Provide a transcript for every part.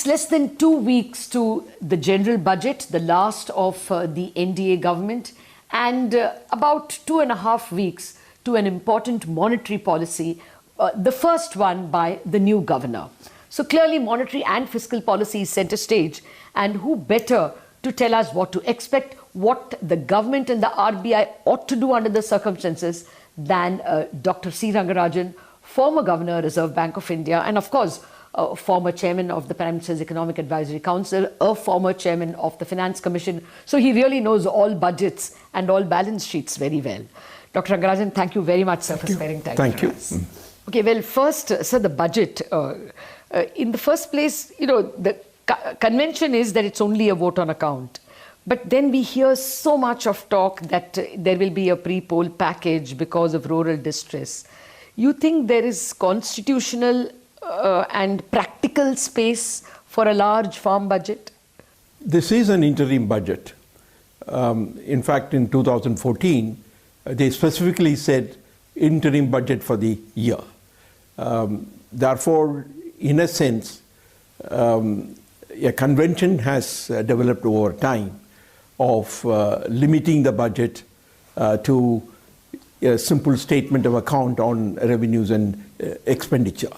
It's less than 2 weeks to the general budget, the last of the NDA government, and about 2.5 weeks to an important monetary policy, the first one by the new governor. So clearly monetary and fiscal policy is center stage, and who better to tell us what to expect, what the government and the RBI ought to do under the circumstances than Dr. C. Rangarajan, former Governor, Reserve Bank of India, and of course, former chairman of the Prime Minister's Economic Advisory Council, a former chairman of the Finance Commission. So he really knows all budgets and all balance sheets very well. Dr. Rangarajan, thank you very much, sir, for sparing time for us. Okay, well, first, sir, the budget. In the first place, the convention is that it's only a vote on account. But then we hear so much of talk that there will be a pre-poll package because of rural distress. You think there is constitutional and practical space for a large farm budget? This is an interim budget. In fact, in 2014, they specifically said interim budget for the year. Therefore, in a sense, a convention has developed over time of limiting the budget to a simple statement of account on revenues and expenditure.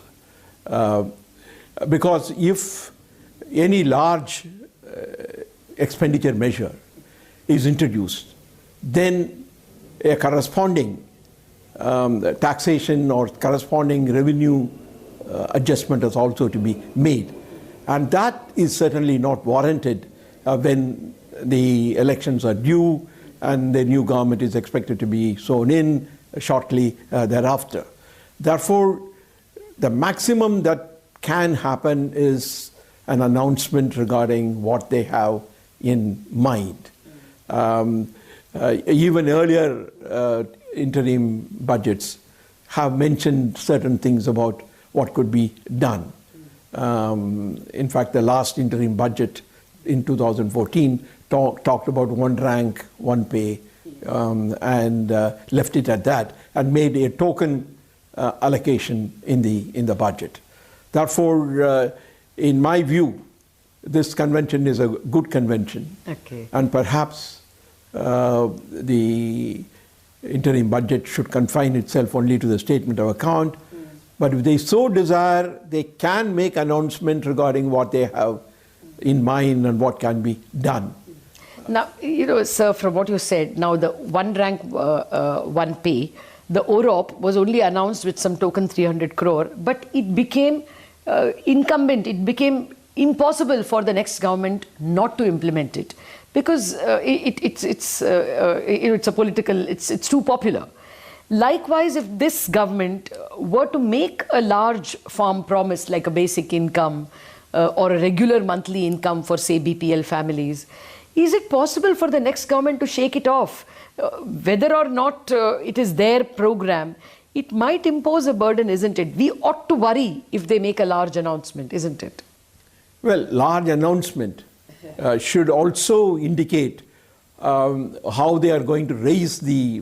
Because if any large expenditure measure is introduced, then a corresponding taxation or corresponding revenue adjustment is also to be made. And that is certainly not warranted when the elections are due and the new government is expected to be sworn in shortly thereafter. Therefore, the maximum that can happen is an announcement regarding what they have in mind. Even earlier interim budgets have mentioned certain things about what could be done. In fact, the last interim budget in 2014 talked about one rank, one pay, and left it at that, and made a token allocation in the budget. Therefore, in my view, this convention is a good convention, and perhaps the interim budget should confine itself only to the statement of account. But if they so desire, they can make announcement regarding what they have in mind and what can be done. Now, sir, from what you said, now the one rank, one pay, the OROP was only announced with some token 300 crore, but it became incumbent, it became impossible for the next government not to implement it, because it's a political, it's too popular. Likewise, if this government were to make a large farm promise like a basic income or a regular monthly income for, say, BPL families, is it possible for the next government to shake it off? Whether or not it is their program, it might impose a burden, isn't it? We ought to worry if they make a large announcement, isn't it? Well, large announcement should also indicate how they are going to raise the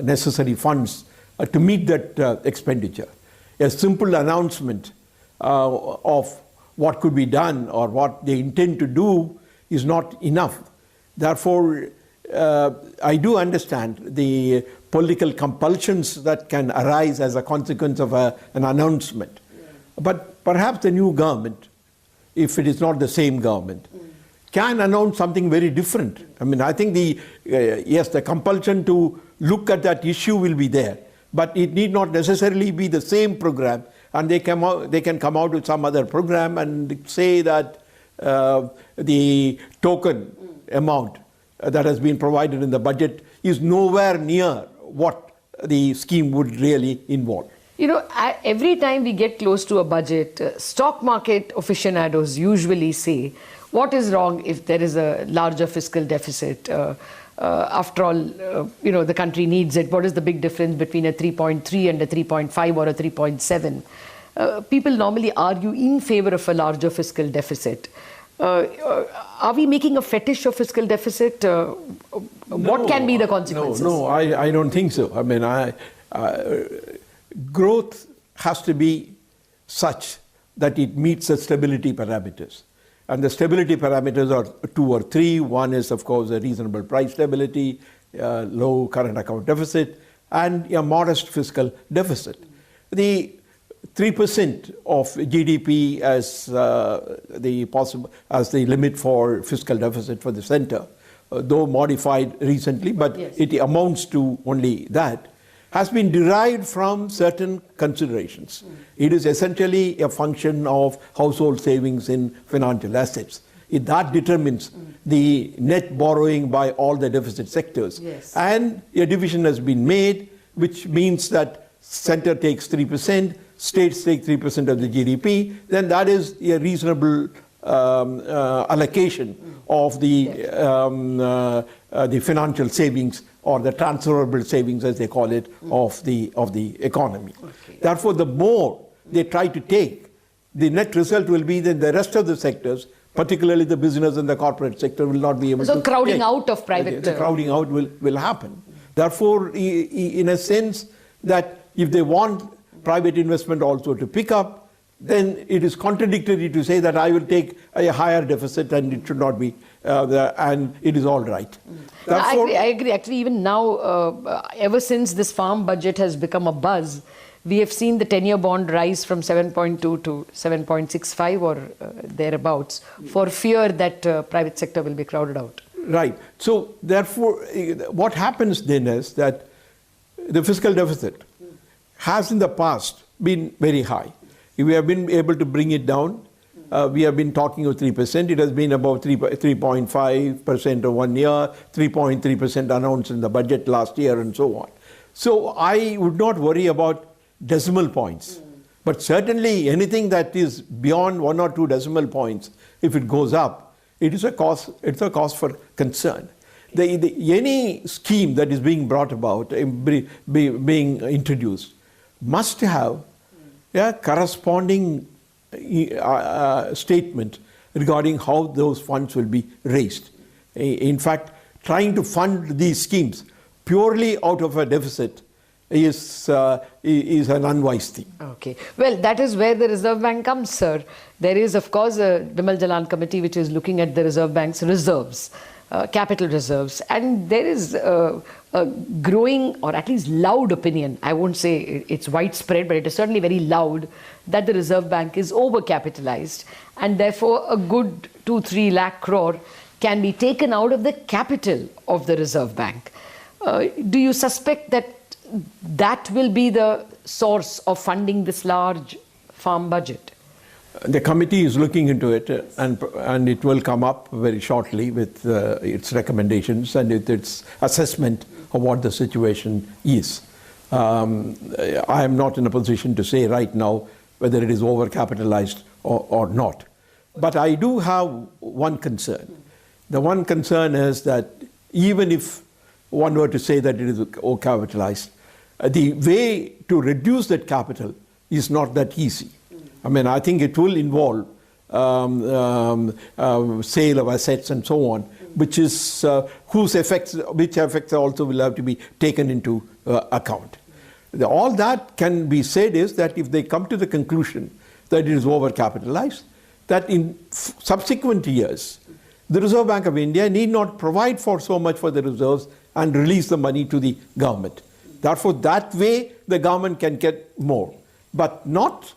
necessary funds to meet that expenditure. A simple announcement of what could be done or what they intend to do is not enough. Therefore, I do understand the political compulsions that can arise as a consequence of an announcement. But perhaps the new government, if it is not the same government, can announce something very different. I mean, I think yes, the compulsion to look at that issue will be there, but it need not necessarily be the same program, and they can come out with some other program and say that the token amount that has been provided in the budget is nowhere near what the scheme would really involve. Every time we get close to a budget, stock market aficionados usually say, what is wrong if there is a larger fiscal deficit? After all, the country needs it. What is the big difference between a 3.3 and a 3.5 or a 3.7? People normally argue in favor of a larger fiscal deficit. Are we making a fetish of fiscal deficit? What can be the consequences? No, I don't think so. I mean, growth has to be such that it meets the stability parameters. And the stability parameters are 2 or 3. One is, of course, a reasonable price stability, low current account deficit, and a modest fiscal deficit. The 3% of GDP as the limit for fiscal deficit for the center, though modified recently, but yes, it amounts to only that, has been derived from certain considerations. It is essentially a function of household savings in financial assets. That determines the net borrowing by all the deficit sectors. Yes. And a division has been made, which means that center takes 3%, states take 3% of the GDP, then that is a reasonable allocation of the financial savings, or the transferable savings, as they call it, of the economy. Okay. Therefore, the more they try to take, the net result will be that the rest of the sectors, particularly the business and the corporate sector, will not be able to. So crowding out of private. The crowding out will happen. Therefore, in a sense, that if they want private investment also to pick up, then it is contradictory to say that I will take a higher deficit and it should not be, and it is all right. Therefore, I agree. Actually, even now, ever since this farm budget has become a buzz, we have seen the 10-year bond rise from 7.2 to 7.65 or thereabouts, for fear that private sector will be crowded out. Right. So therefore, what happens then is that the fiscal deficit has in the past been very high. We have been able to bring it down. We have been talking of 3%. It has been about 3.5% of 1 year, 3.3% announced in the budget last year, and so on. So I would not worry about decimal points. But certainly anything that is beyond 1 or 2 decimal points, if it goes up, it is a cause. It's a cause for concern. Any scheme that is being brought about, being introduced, must have a corresponding statement regarding how those funds will be raised. In fact, trying to fund these schemes purely out of a deficit is an unwise thing. Okay. Well, that is where the Reserve Bank comes, sir. There is, of course, a Bimal Jalan committee which is looking at the Reserve Bank's reserves, capital reserves. And there is a growing, or at least loud opinion, I won't say it's widespread, but it is certainly very loud, that the Reserve Bank is overcapitalized. And therefore, a good 2-3 lakh crore can be taken out of the capital of the Reserve Bank. Do you suspect that that will be the source of funding this large farm budget? The committee is looking into it, and it will come up very shortly with its recommendations and its assessment of what the situation is. I am not in a position to say right now whether it is overcapitalized or not. But I do have one concern. The one concern is that even if one were to say that it is overcapitalized, the way to reduce that capital is not that easy. I mean, I think it will involve sale of assets and so on, which effects also will have to be taken into account. All that can be said is that if they come to the conclusion that it is overcapitalized, that in subsequent years, the Reserve Bank of India need not provide for so much for the reserves and release the money to the government. Therefore, that way the government can get more, but not,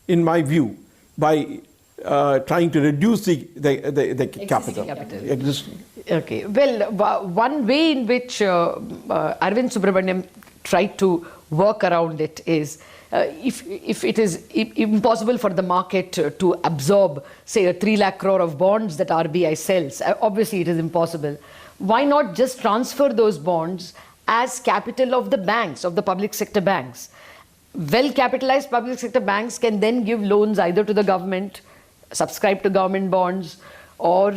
in my view, by trying to reduce the capital. Okay. Well, one way in which Arvind Subramaniam tried to work around it is if it is impossible for the market to absorb, say, a 3 lakh crore of bonds that RBI sells, obviously it is impossible. Why not just transfer those bonds as capital of the banks, of the public sector banks? Well-capitalized public sector banks can then give loans either to the government, subscribe to government bonds, or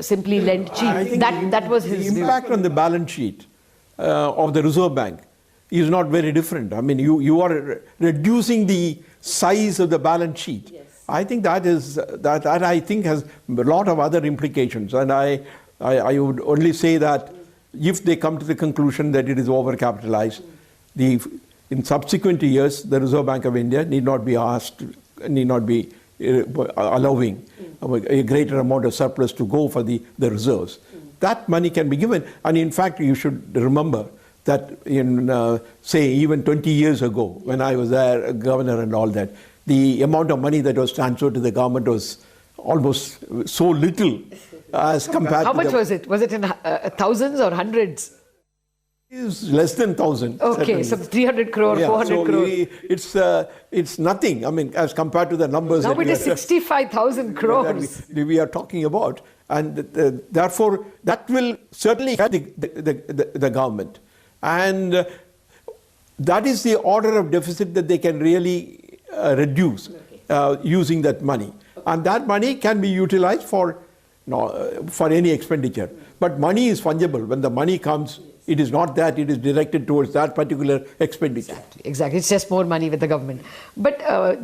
simply lend cheap. That was his view. The impact on the balance sheet of the Reserve Bank is not very different. I mean, you are reducing the size of the balance sheet. Yes. I think that I think has a lot of other implications, and I would only say that if they come to the conclusion that it is overcapitalized, in subsequent years, the Reserve Bank of India need not be allowing a greater amount of surplus to go for the reserves. That money can be given. And in fact, you should remember that in, say, even 20 years ago, when I was there, governor and all that, the amount of money that was transferred to the government was almost so little as compared How to much was it? Was it in thousands or hundreds? It's less than 1,000. Okay, certainly. so 300 crore, Yeah, 400 so crore. it's nothing. I mean, as compared to the numbers Now that it is 65,000 crores. we are talking about, and therefore that will certainly help the government, and that is the order of deficit that they can really reduce using that money, and that money can be utilized for any expenditure. But money is fungible. When the money comes, it is not that it is directed towards that particular expenditure. Exactly. It's just more money with the government. But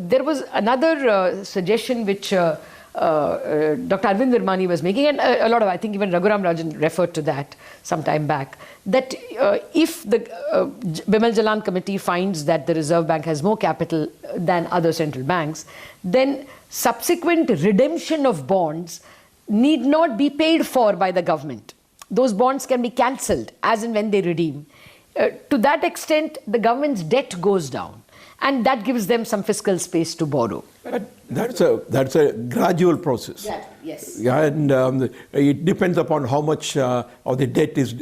there was another suggestion which Dr. Arvind Virmani was making, and a lot of, I think even Rangarajan referred to that some time back, that if the Bimal Jalan committee finds that the Reserve Bank has more capital than other central banks, then subsequent redemption of bonds need not be paid for by the government. Those bonds can be cancelled as and when they redeem. To that extent, the government's debt goes down, and that gives them some fiscal space to borrow. That's a gradual process. Yeah, yes. Yeah, and it depends upon how much of the debt is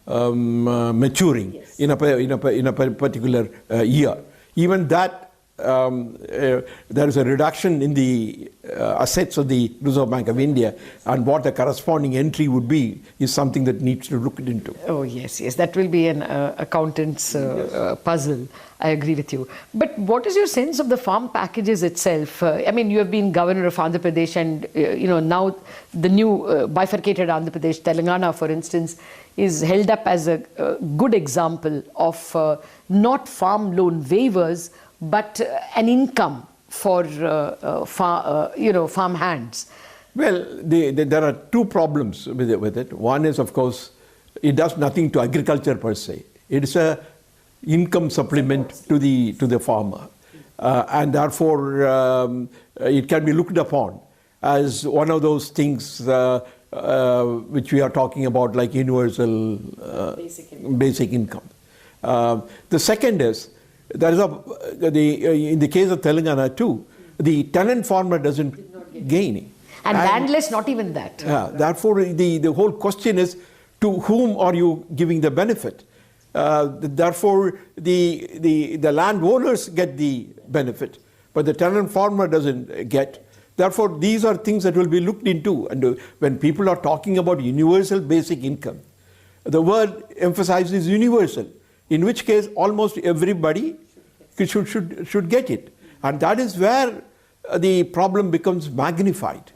maturing, yes, in a particular year. Even that, there is a reduction in the assets of the Reserve Bank of India, and what the corresponding entry would be is something that needs to look into. Oh yes, that will be an accountant's puzzle. I agree with you. But what is your sense of the farm packages itself? I mean, you have been governor of Andhra Pradesh, and now the new bifurcated Andhra Pradesh, Telangana, for instance, is held up as a good example of not farm loan waivers, but an income for farm hands. Well, there are two problems with it. One is, of course, it does nothing to agriculture per se. It's a income supplement to the farmer, and therefore it can be looked upon as one of those things which we are talking about, like universal basic income. The second is, there is in the case of Telangana too, the tenant farmer doesn't gain. And landless, not even that. Therefore, the whole question is, to whom are you giving the benefit? Therefore, the landowners get the benefit, but the tenant farmer doesn't get. Therefore, these are things that will be looked into. And when people are talking about universal basic income, the word emphasizes universal, in which case almost everybody should get it. And that is where the problem becomes magnified.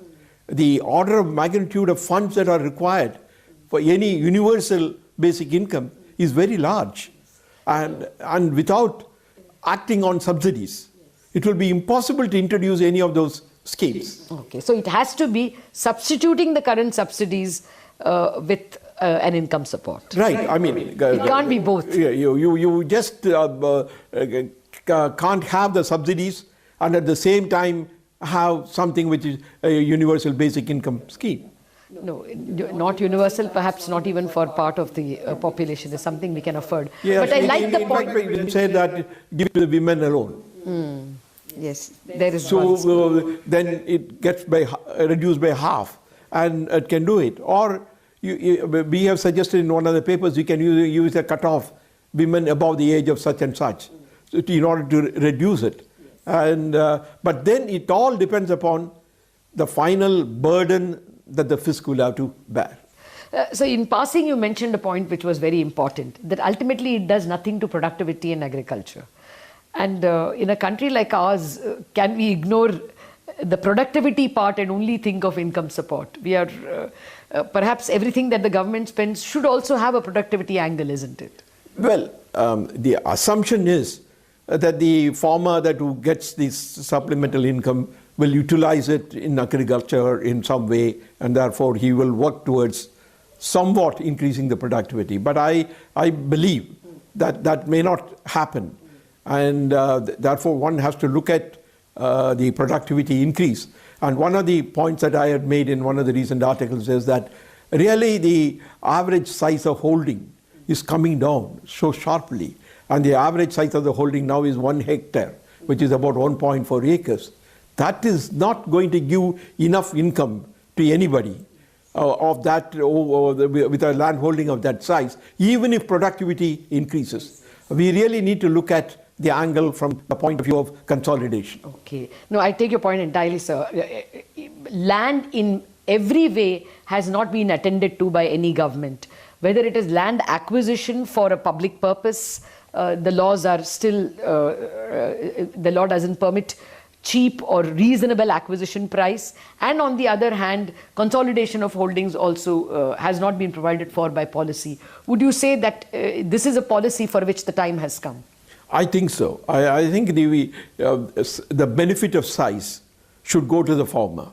The order of magnitude of funds that are required for any universal basic income is very large. And without acting on subsidies, it will be impossible to introduce any of those schemes. Okay, so it has to be substituting the current subsidies with an income support. Right. I mean, it can't be both. You just can't have the subsidies and at the same time have something which is a universal basic income scheme. No, not universal, perhaps not even for part of the population. Is something we can afford. Yes, but I like the point. In fact, we say that give it to the women alone. Yes, there is. So then it gets reduced by half, and it can do it. Or we have suggested in one of the papers, you can use a cutoff, women above the age of such and such, in order to reduce it. And but then it all depends upon the final burden that the fisc will have to bear. So in passing, you mentioned a point which was very important, that ultimately it does nothing to productivity in agriculture. And in a country like ours, can we ignore the productivity part and only think of income support? We are, perhaps everything that the government spends should also have a productivity angle, isn't it? Well, the assumption is that the farmer who gets this supplemental income will utilize it in agriculture in some way, and therefore he will work towards somewhat increasing the productivity. But I believe that that may not happen, and therefore one has to look at the productivity increase. And one of the points that I had made in one of the recent articles is that really the average size of holding is coming down so sharply. And the average size of the holding now is 1 hectare, which is about 1.4 acres. That is not going to give enough income to anybody of that with a land holding of that size, even if productivity increases. We really need to look at the angle from the point of view of consolidation. Okay. No, I take your point entirely, sir. Land in every way has not been attended to by any government. Whether it is land acquisition for a public purpose, the laws are still, the law doesn't permit cheap or reasonable acquisition price. And on the other hand, consolidation of holdings also has not been provided for by policy. Would you say that this is a policy for which the time has come? I think so. I think the benefit of size should go to the farmer,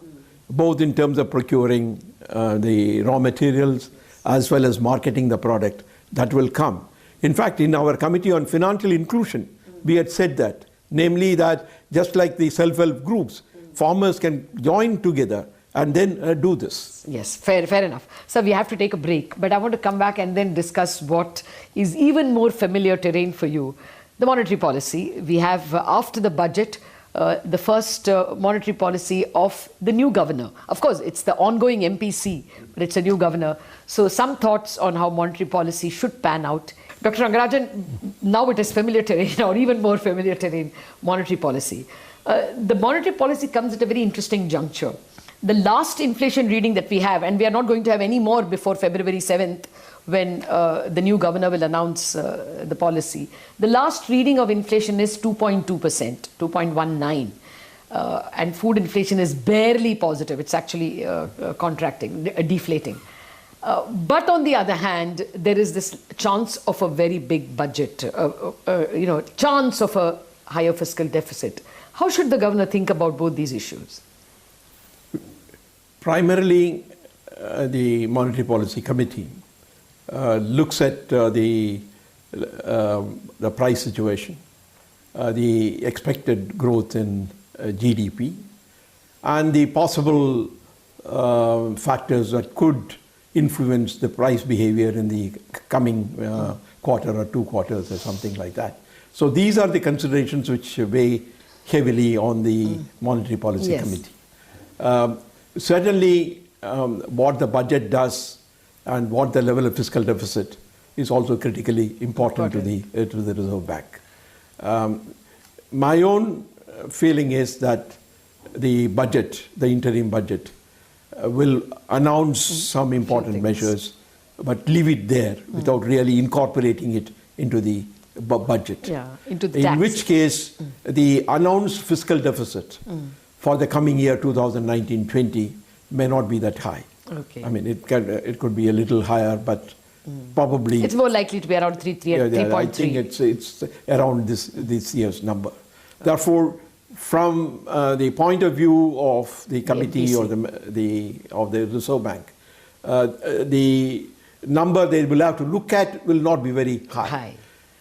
both in terms of procuring the raw materials as well as marketing the product that will come. In fact, in our Committee on Financial Inclusion, we had said that, namely that just like the self-help groups, farmers can join together and then do this. Yes, fair enough. So we have to take a break, but I want to come back and then discuss what is even more familiar terrain for you. The monetary policy. We have, after the budget, the first monetary policy of the new governor. Of course, it's the ongoing MPC, but it's a new governor. So some thoughts on how monetary policy should pan out. Dr. Rangarajan, now it is familiar terrain, or even more familiar terrain, monetary policy. The monetary policy comes at a very interesting juncture. The last inflation reading that we have, and we are not going to have any more before February 7th, when the new governor will announce the policy. The last reading of inflation is 2.2%, 2.19%. And food inflation is barely positive. It's actually contracting, deflating. But on the other hand, there is this chance of a very big budget, chance of a higher fiscal deficit. How should the governor think about both these issues? Primarily, the Monetary Policy Committee looks at the price situation, the expected growth in GDP, and the possible factors that could influence the price behavior in the coming quarter or 2 quarters or something like that. So these are the considerations which weigh heavily on the Monetary Policy Committee. Certainly, what the budget does and what the level of fiscal deficit is also critically important to the Reserve Bank. My own feeling is that the budget, the interim budget, will announce some important measures, but leave it there without really incorporating it into the budget. In which case, the announced fiscal deficit for the coming year 2019-20 may not be that high. I mean, it could be a little higher, but probably it's more likely to be around 3.3. I think it's around this year's number. Therefore, from the point of view of the committee or the Reserve Bank, the number they will have to look at will not be very high.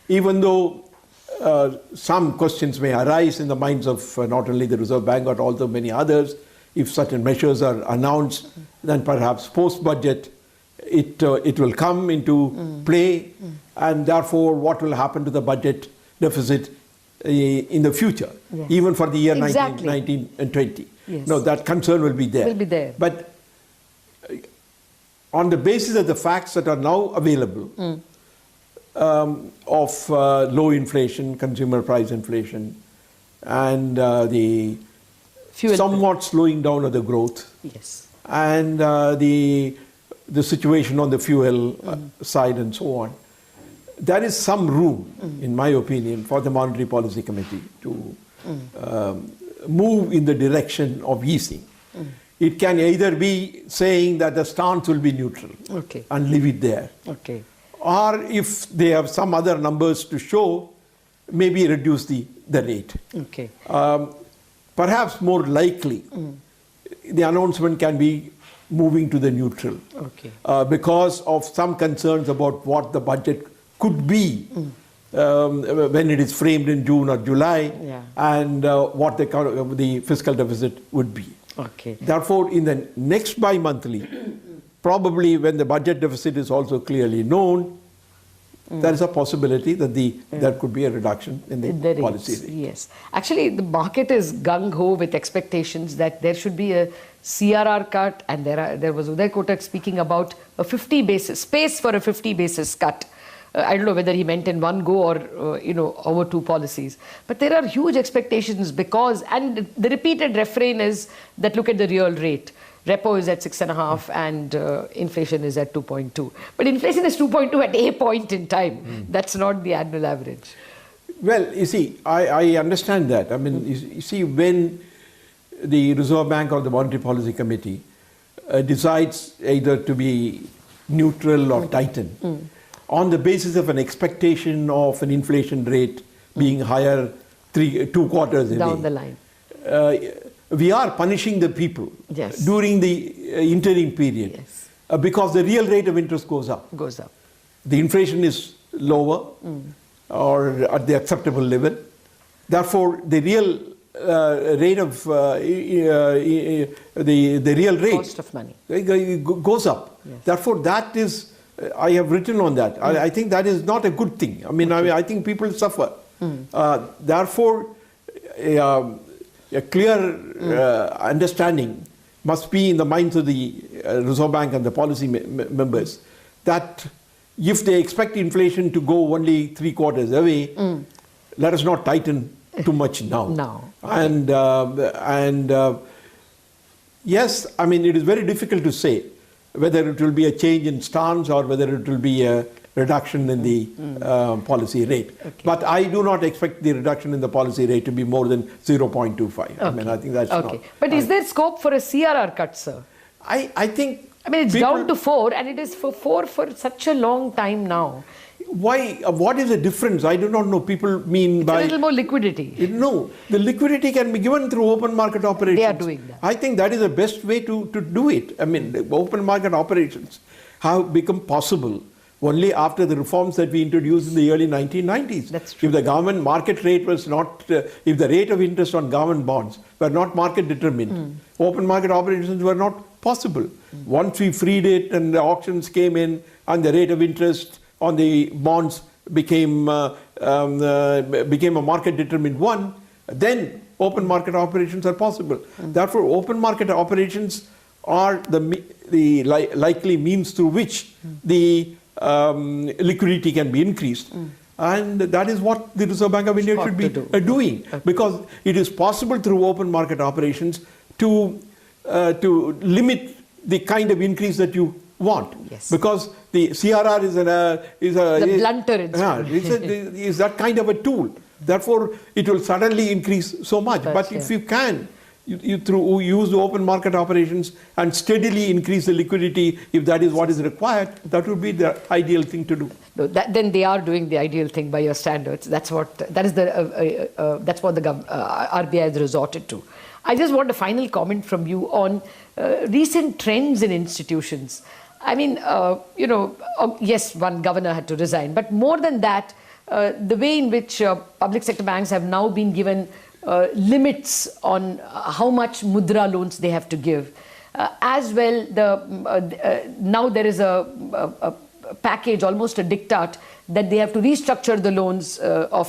Even though some questions may arise in the minds of not only the Reserve Bank but also many others. If certain measures are announced, then perhaps post-budget it will come into play, and therefore what will happen to the budget deficit in the future, even for the year 19 and 20. No, that concern will be there. But on the basis of the facts that are now available of low inflation, consumer price inflation, and the somewhat slowing down of the growth, and the situation on the fuel side and so on, there is some room, in my opinion, for the Monetary Policy Committee to move in the direction of easing. It can either be saying that the stance will be neutral and leave it there. Or if they have some other numbers to show, maybe reduce the rate. Perhaps more likely, the announcement can be moving to the neutral because of some concerns about what the budget could be when it is framed in June or July, Yeah. and what the fiscal deficit would be. Okay. Therefore, in the next bi-monthly, probably when the budget deficit is also clearly known, there is a possibility that there could be a reduction in the policy rate. Yes. Actually, the market is gung-ho with expectations that there should be a CRR cut, and there was Uday Kotak speaking about a 50 basis, space for a 50 basis cut. I don't know whether he meant in one go or, over two policies. But there are huge expectations because, and the repeated refrain is that look at the real rate. Repo is at 6.5 and inflation is at 2.2. But inflation is 2.2 at a point in time. That's not the annual average. Well, you see, I understand that. I mean, you see, when the Reserve Bank or the Monetary Policy Committee decides either to be neutral or tighten, on the basis of an expectation of an inflation rate being higher 2 quarters down the line, we are punishing the people during the interim period because the real rate of interest goes up. The inflation is lower or at the acceptable level. Therefore, the real rate of the real rate cost of money goes up. Therefore, that is. I have written on that. I think that is not a good thing. I think people suffer. Therefore, a clear understanding must be in the minds of the Reserve Bank and the policy members that if they expect inflation to go only 3 quarters away, let us not tighten too much now. And yes, it is very difficult to say whether it will be a change in stance or whether it will be a reduction in the policy rate. But I do not expect the reduction in the policy rate to be more than 0.25. I think that's not. But is there scope for a CRR cut, sir? I think... it's down to 4 and it is for 4 for such a long time now. Why? What is the difference? I do not know. People mean by... a little more liquidity. No. The liquidity can be given through open market operations. They are doing that. I think that is the best way to do it. The open market operations have become possible only after the reforms that we introduced in the early 1990s. That's true. If the government market rate was not... if the rate of interest on government bonds were not market determined, open market operations were not possible. Once we freed it and the auctions came in and the rate of interest on the bonds became a market determined one, then open market operations are possible. Therefore, open market operations are the likely means through which the liquidity can be increased. And that is what the Reserve Bank of India should be doing. Because it is possible through open market operations to limit the kind of increase that you want. Because the CRR is the blunter instrument. Is that kind of a tool. Therefore, it will suddenly increase so much. But if you can, you use the open market operations and steadily increase the liquidity, if that is what is required, that would be the ideal thing to do. No, then they are doing the ideal thing by your standards. That's what the RBI has resorted to. I just want a final comment from you on recent trends in institutions. Yes, one governor had to resign, but more than that, the way in which public sector banks have now been given limits on how much mudra loans they have to give. As well, now there is a package, almost a diktat, that they have to restructure the loans of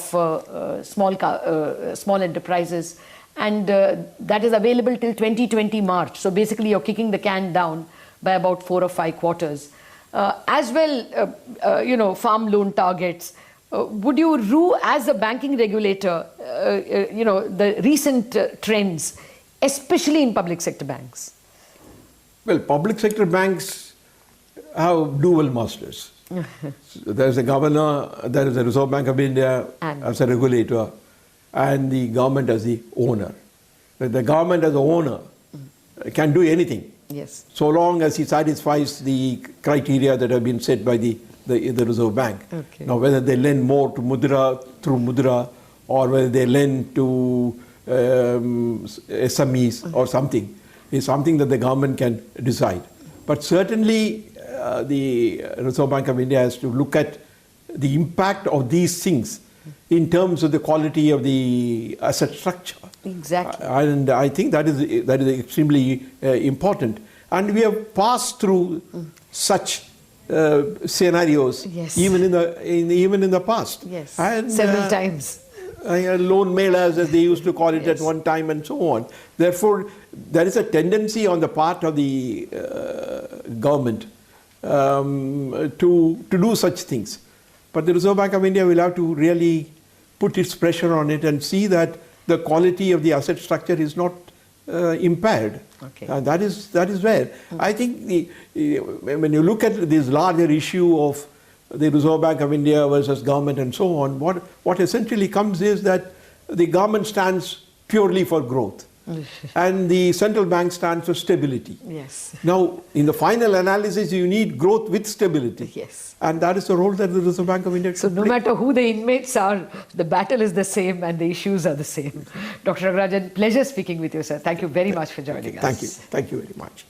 small enterprises, and that is available till 2020 March. So basically, you're kicking the can down by about 4 or 5 quarters. As well, farm loan targets. Would you rue, as a banking regulator, the recent trends, especially in public sector banks? Well, public sector banks have dual masters. There is a governor, there is a Reserve Bank of India as a regulator, and the government as the owner. The government as the owner can do anything. Yes. So long as he satisfies the criteria that have been set by the Reserve Bank. Now, whether they lend more to mudra through mudra, or whether they lend to SMEs or something, is something that the government can decide. But certainly, the Reserve Bank of India has to look at the impact of these things in terms of the quality of the asset structure. Exactly. And I think that is extremely important. And we have passed through such scenarios, Yes. even in the past. Yes, And, several times. Loan melas, as they used to call it Yes. at one time, and so on. Therefore, there is a tendency on the part of the government to do such things. But the Reserve Bank of India will have to really put its pressure on it and see that the quality of the asset structure is not impaired. Okay. That is where I think when you look at this larger issue of the Reserve Bank of India versus government and so on, what essentially comes is that the government stands purely for growth and the central bank stands for stability. Yes. Now, in the final analysis, you need growth with stability. Yes. And that is the role that the Reserve Bank of India So should no play. matter who the inmates are, the battle is the same and the issues are the same. Dr. Rangarajan, pleasure speaking with you, sir. Thank you very much for joining us. Thank you. Thank you very much.